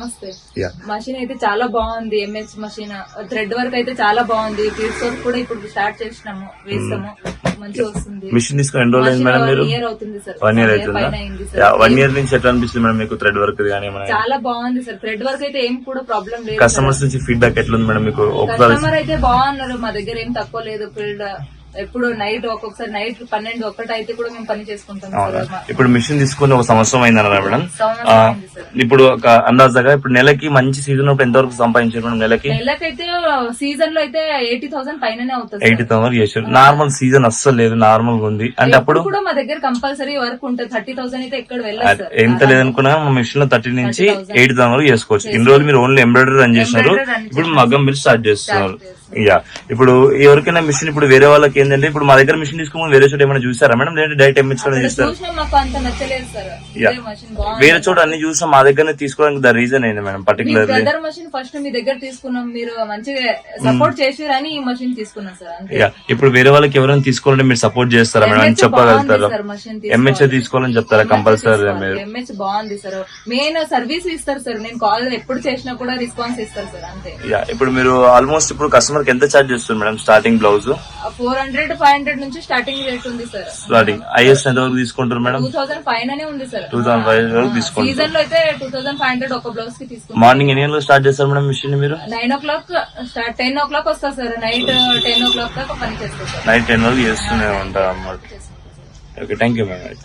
నమస్తే. మషిన్ అయితే చాలా బాగుంది. ఎంహెచ్ మషిన్ థ్రెడ్ వర్క్ అయితే చాలా బాగుంది. కిడ్స్ వర్క్ కూడా ఇప్పుడు స్టార్ట్ చేసినాము, వేస్తాము, మంచిగా వస్తుంది. మిషన్ తీసుకుని ఎన్ని రోజులు అయింది మేడం మీరు? 1 year అవుతుంది సార్. 1 year అవుతుందా? 1 year నుంచి ఎట్లా అనిపిస్తుంది మేడం మీకు థ్రెడ్ వర్క్? చాలా బాగుంది సార్. థ్రెడ్ వర్క్ అయితే ఏం కూడా ప్రాబ్లం లేదు. కస్టమర్స్ నుంచి ఫీడ్బ్యాక్ ఎట్లా ఉంది మేడం మీకు? కస్టమర్ అయితే బాగున్నారు. మా దగ్గర ఏం తక్కువ లేదు. ఫీల్డ్ ఎప్పుడు నైట్ ఒక్కొక్కసారి నైట్ 12, 1 అయితే కూడా మేము పని చేసుకుంటాం. ఇప్పుడు మిషన్ తీసుకుని 1 సంవత్సరం అయిందన్నారా మేడం? ఇప్పుడు ఒక అందాజగా ఇప్పుడు నెలకి మంచి సీజన్ ఎంత వరకు సంపాదించారు మేడం? నెలకైతే సీజన్ లో అయితే 80,000 పైననే అవుతుంది. 80,000 చేశారు. నార్మల్ సీజన్ అస్సలు లేదు, నార్మల్ గా ఉంది. అంటే అప్పుడు కూడా మా దగ్గర కంపల్సరీ వర్క్ ఉంటుంది. 30,000 అయితే ఎక్కడ వెళ్ళదు. ఎంత లేదనుకున్నా మా మిషన్ లో 30 నుంచి 80,000 వరకు చేసుకోవచ్చు. ఇన్ని రోజులు మీరు ఓన్లీ ఎంబ్రాయిడరీ రన్ చేసినారు, ఇప్పుడు మగ్గం మీరు స్టార్ట్ చేస్తున్నారు. ఇప్పుడు ఎవరికైనా మిషన్ ఇప్పుడు వేరే వాళ్ళకి ఏంటంటే ఇప్పుడు మా దగ్గర మిషన్ తీసుకుని వేరే చోట ఏమైనా చూసారా మేడం? లేదంటే డైరెక్ట్ ఎంహెచ్ లో చూస్తారు? వేరే చోట అన్ని చూసాం, మా దగ్గర తీసుకోవడానికి ద రీజన్ ఏంటి madam particular? Brother machine first మీ దగ్గర తీసుకున్నాం, మీరు మంచిగా సపోర్ట్ చేసారని ఈ మషిన్ తీసుకున్నాం సార్. ఇప్పుడు వేరే వాళ్ళకి ఎవరైనా తీసుకోవాలంటే మీరు సపోర్ట్ చేస్తారా మేడం అని చెప్పగలుగుతారా? ఎంహెచ్ తీసుకోవాలని చెప్తారా కంపల్సరీ? ఎంహెచ్ బాగుంది సార్. మెయిన్ సర్వీస్ ఇస్తారు సార్. నేను కాల్ ఎప్పుడు చేసినా కూడా రెస్పాన్స్ ఇస్తారు సార్. అంతే. ఇప్పుడు మీరు ఆల్మోస్ట్ ఇప్పుడు కస్టమర్ ఎంత చార్జ్ చేస్తారు మేడం? స్టార్టింగ్ బ్లౌజ్ 400, 500 నుంచి స్టార్టింగ్ రేట్ ఉంది సార్. స్టార్టింగ్ హైయెస్ట్ ఎంత వరకు తీసుకుంటారు మేడం? 2,500 ఉంది సార్. 2,500 వరకు తీసుకుంటారు. సీజన్ లో అయితే 2,500 ఒక బ్లౌజ్ కి తీసుకుంటారు. మార్నింగ్ ఎన్ని గంటలకు స్టార్ట్ చేస్తారు మేడం మిషన్ మీరు? 9 o'clock స్టార్ట్, 10 o'clock వస్తా సార్. నైట్ 10 o'clock దాకా పని చేస్తారు సార్. నైట్ 10 వరకు చేస్తూనే ఉంటారు అన్నమాట. Okay, thank you madam.